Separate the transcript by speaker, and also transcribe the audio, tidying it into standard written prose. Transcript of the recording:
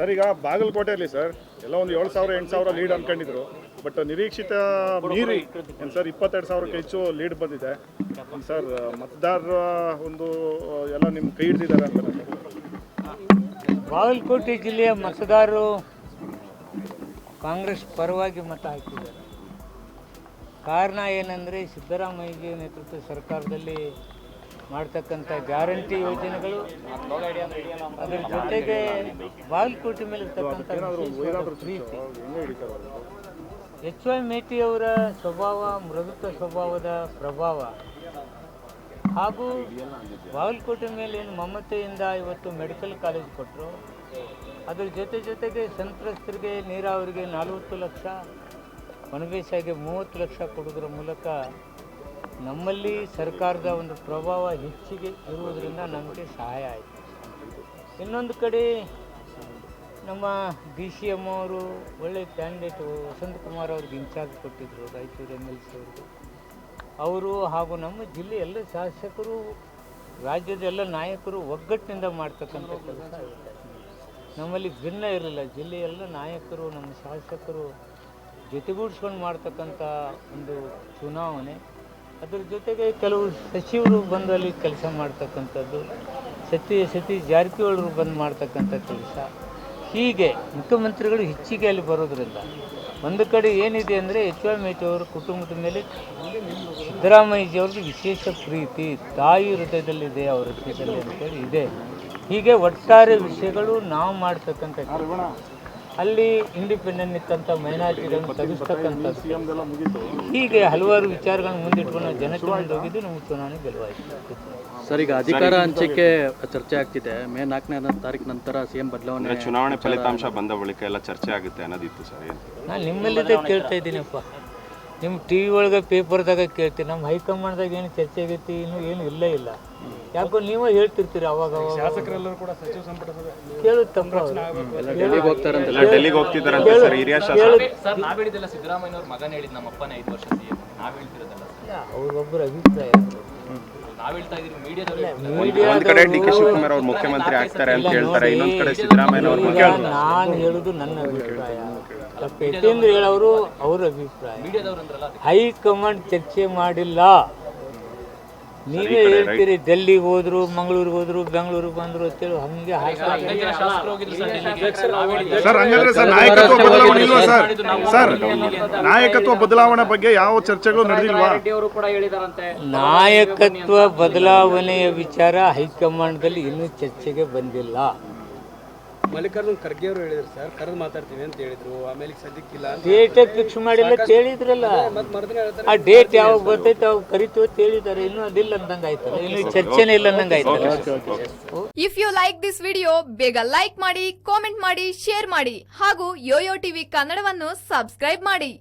Speaker 1: Sir ಈಗ ಬಾಗಲಕೋಟೆಯಲ್ಲಿ sir ಎಲ್ಲ ಒಂದು 7,000 8,000 ಲೀಡ್ ಅನ್ಕೊಂಡಿದ್ರು. ಬಟ್ ನಿರೀಕ್ಷಿತ ಮೀರಿ ಏನು ಸರ್ 22,000ಕ್ಕೆ ಹೆಚ್ಚು ಲೀಡ್ ಬಂದಿದೆ. ಸರ್ ಮತದಾರರ ಒಂದು ಎಲ್ಲ ನಿಮ್ಮ ಕೈ ಹಿಡಿದಿದ್ದಾರೆ ಅಂತ.
Speaker 2: ಬಾಗಲಕೋಟೆ ಜಿಲ್ಲೆಯ ಮತದಾರರು ಕಾಂಗ್ರೆಸ್ ಪರವಾಗಿ ಮತ ಹಾಕಿದ್ದಾರೆ. ಕಾರಣ ಏನಂದರೆ ಸಿದ್ದರಾಮಯ್ಯ ನೇತೃತ್ವದ ಸರ್ಕಾರದಲ್ಲಿ ಮಾಡ್ತಕ್ಕಂಥ ಗ್ಯಾರಂಟಿ ಯೋಜನೆಗಳು, ಅದರ ಜೊತೆಗೆ ಬಾಗಲಕೋಟೆ ಮೇಲೆ ಇರ್ತಕ್ಕಂಥ ಪ್ರೀತಿ. ಎಚ್ ವೈ ಮೇಟಿಯವರ ಸ್ವಭಾವ, ಮೃದುತ್ವ ಸ್ವಭಾವದ ಪ್ರಭಾವ ಹಾಗೂ ಬಾಗಲಕೋಟೆ ಮೇಲೆ ಏನು ಮಮತೆಯಿಂದ ಇವತ್ತು ಮೆಡಿಕಲ್ ಕಾಲೇಜ್ ಕೊಟ್ಟರು, ಅದರ ಜೊತೆಗೆ ಸಂತ್ರಸ್ತರಿಗೆ ನೀರಾವರಿಗೆ 40 ಲಕ್ಷ, ಒಣಬೇಸಾಯಿಗೆ 30 ಲಕ್ಷ ಕೊಡೋದ್ರ ಮೂಲಕ ನಮ್ಮಲ್ಲಿ ಸರ್ಕಾರದ ಒಂದು ಪ್ರಭಾವ ಹೆಚ್ಚಿಗೆ ಇರುವುದರಿಂದ ನಮಗೆ ಸಹಾಯ ಆಯಿತು. ಇನ್ನೊಂದು ಕಡೆ ನಮ್ಮ DCM ಅವರು ಒಳ್ಳೆಯ ಕ್ಯಾಂಡಿಡೇಟು ವಸಂತಕುಮಾರ್ ಅವ್ರಿಗೆ ಇನ್ಚಾರ್ಜ್ ಕೊಟ್ಟಿದ್ದರು, ರಾಯಚೂರು MLC ಅವ್ರಿಗೆ. ಅವರು ಹಾಗೂ ನಮ್ಮ ಜಿಲ್ಲೆ ಎಲ್ಲ ಶಾಸಕರು, ರಾಜ್ಯದ ಎಲ್ಲ ನಾಯಕರು ಒಗ್ಗಟ್ಟಿನಿಂದ ಮಾಡ್ತಕ್ಕಂಥ ಕೆಲಸ ನಮ್ಮಲ್ಲಿ ಭಿನ್ನ ಇರಲಿಲ್ಲ. ಜಿಲ್ಲೆಯ ಎಲ್ಲ ನಾಯಕರು, ನಮ್ಮ ಶಾಸಕರು ಜೊತೆಗೂಡಿಸ್ಕೊಂಡು ಮಾಡ್ತಕ್ಕಂಥ ಒಂದು ಚುನಾವಣೆ. ಅದರ ಜೊತೆಗೆ ಕೆಲವು ಸಚಿವರು ಬಂದು ಅಲ್ಲಿ ಕೆಲಸ ಮಾಡ್ತಕ್ಕಂಥದ್ದು, ಸತೀಶ್ ಜಾರಕಿಹೊಳಿ ಬಂದು ಮಾಡ್ತಕ್ಕಂಥ ಕೆಲಸ. ಹೀಗೆ ಮುಖ್ಯಮಂತ್ರಿಗಳು ಹೆಚ್ಚಿಗೆ ಅಲ್ಲಿ ಬರೋದ್ರಿಂದ ಒಂದು ಕಡೆ ಏನಿದೆ ಅಂದರೆ ಎಚ್ ವೈ ಮೇಟಿ ಅವರ ಕುಟುಂಬದ ಮೇಲೆ ಸಿದ್ದರಾಮಯ್ಯಜಿಯವ್ರಿಗೆ ವಿಶೇಷ ಪ್ರೀತಿ, ತಾಯಿ ಹೃದಯದಲ್ಲಿದೆ, ಅವರ ಹೃದಯದಲ್ಲಿ ಅಂತೇಳಿ ಇದೆ. ಹೀಗೆ ಒಟ್ಟಾರೆ ವಿಷಯಗಳು ನಾವು ಮಾಡ್ತಕ್ಕಂಥ ಅಲ್ಲಿ ಇಂಡಿಪೆಂಡೆಂಟ್ ಇತ್ತಂಥ ಮೈನಾರಿಟಿಗಳನ್ನು ತೆಗೆಸ್ತಕ್ಕಂಥದ್ದು, ಹೀಗೆ ಹಲವಾರು ವಿಚಾರಗಳನ್ನು ಮುಂದಿಟ್ಕೊಂಡು ನಾವು ಜನತೆ ಮುಂದೆ ಹೋಗಿದ್ದು ನಮಗೆ ಚುನಾವಣೆ ಗೆಲುವಾಯಿತು.
Speaker 3: ಸರ್, ಈಗ ಅಧಿಕಾರ ಹಂಚಿಕೆ ಚರ್ಚೆ ಆಗ್ತಿದೆ. ಮೇ 4ನೇ ತಾರೀಕು ನಂತರ CM ಬದಲಾವಣೆ,
Speaker 4: ಚುನಾವಣೆ ಫಲಿತಾಂಶ ಬಂದ ಬಳಿಕ ಎಲ್ಲ ಚರ್ಚೆ ಆಗುತ್ತೆ ಅನ್ನೋದಿತ್ತು ಸರ್.
Speaker 2: ನಾನು ನಿಮ್ಮಲ್ಲಿದ್ದೇ ಕೇಳ್ತಾ ಇದ್ದೀನಪ್ಪ, ನಿಮ್ಮ TV ಒಳಗೆ ಪೇಪರ್ದಾಗ ಕೇಳ್ತೀನಿ. ನಮ್ಮ ಹೈಕಮಾಂಡ್ದಾಗ ಏನು ಚರ್ಚೆ ಆಗೈತಿ ಇನ್ನೂ ಏನು ಇಲ್ಲ. ಯಾಕೋ ನೀವೇ ಹೇಳ್ತಿರ್ತೀರಿ ಅವಾಗ
Speaker 1: ಶಾಸಕರೆಲ್ಲರೂ ಕೂಡ ಸಚಿವ ಸಂಪುಟ
Speaker 2: ಕೇಳುತ್ತಪ್ಪ.
Speaker 4: ಡೆಲ್ಲಿಗೆ ಹೋಗ್ತಿದ್ದಾರಂತೆ ಸರ್ ಹಿರಿಯ
Speaker 5: ಸರ್. ನಾವ್ ಹೇಳಿದೆಲ್ಲ ಸಿದ್ದರಾಮಯ್ಯನವ್ರ ಮಗನ ಹೇಳಿದ್, ನಮ್ಮ ಅಪ್ಪನ 5 ವರ್ಷ CM. ನಾವ್ ಹೇಳ್ತಿರೋದಲ್ಲ
Speaker 2: ಅವ್ರೊಬ್ಬರ ಅಭಿಪ್ರಾಯ.
Speaker 5: ನಾವ್ ಹೇಳ್ತಾ ಇದೀವಿ ಮೀಡಿಯಾದವ್ರು.
Speaker 4: ಒಂದ್ ಕಡೆ DK ಶಿವಕುಮಾರ್ ಅವ್ರು ಮುಖ್ಯಮಂತ್ರಿ ಆಗ್ತಾರೆ ಅಂತ ಹೇಳ್ತಾರೆ, ಇನ್ನೊಂದ್ ಕಡೆ ಸಿದ್ದರಾಮಯ್ಯ ಅವ್ರು.
Speaker 2: ನಾನು ಹೇಳುದು ನನ್ನ ಅಭಿಪ್ರಾಯ, ಯತೇಂದ್ರ ಹೇಳೋರು ಅವ್ರ ಅಭಿಪ್ರಾಯ. ಹೈಕಮಾಂಡ್ ಚರ್ಚೆ ಮಾಡಿಲ್ಲ. ನೀವೇ ಹೇಳ್ತೀರಿ ಡೆಲ್ಲಿಗೆ ಹೋದ್ರು, ಮಂಗಳೂರಿಗೆ ಹೋದ್ರು, ಬೆಂಗಳೂರಿಗೆ ಬಂದ್ರು ಅಂತೇಳಿ ಹಂಗೆ
Speaker 1: ನಾಯಕತ್ವ ಬದಲಾವಣೆ ಬಗ್ಗೆ ಯಾವ ಚರ್ಚೆಗಳು ನಡೆದಿಲ್ವಾ?
Speaker 2: ನಾಯಕತ್ವ ಬದಲಾವಣೆಯ ವಿಚಾರ ಹೈಕಮಾಂಡ್ದಲ್ಲಿ ಇನ್ನೂ ಚರ್ಚೆಗೆ ಬಂದಿಲ್ಲ.
Speaker 3: ಮಲ್ಲಿಕಾರ್ಜುನ್ ಖರ್ಗೆ ಅವರು ಹೇಳಿದ್ರು ಸರ್, ಕರೆದು ಮಾತಾಡ್ತೀವಿ ಅಂತ ಹೇಳಿದ್ರು. ಆಮೇಲೆ ಸದ್ಯಕ್ಕಿಲ್ಲ,
Speaker 2: ಡೇಟ್ ಫಿಕ್ಸ್ ಮಾಡಿಲ್ಲ ಅಂತ ಹೇಳಿದ್ರಲ್ಲ. ಆ ಡೇಟ್ ಯಾವಾಗ ಬರ್ತೈತೆ ಅವಾಗ ಕರಿತೀವಿ ಅಂತ ಹೇಳಿದ್ದಾರೆ. ಇನ್ನೂ ಅದಿಲ್ಲ ಅಂದಂಗೆ ಆಯ್ತಲ್ಲ, ಇನ್ನು ಚರ್ಚೆನೇ ಇಲ್ಲ ಅಂದಂಗೆ ಆಯ್ತಲ್ಲ.
Speaker 6: If you like this video, ಬೇಗ ಲೈಕ್ ಮಾಡಿ, ಕಾಮೆಂಟ್ ಮಾಡಿ, ಶೇರ್ ಮಾಡಿ ಹಾಗೂ ಯೋಯೋ ಟಿವಿ ಕನ್ನಡವನ್ನು ಸಬ್ಸ್ಕ್ರೈಬ್ ಮಾಡಿ.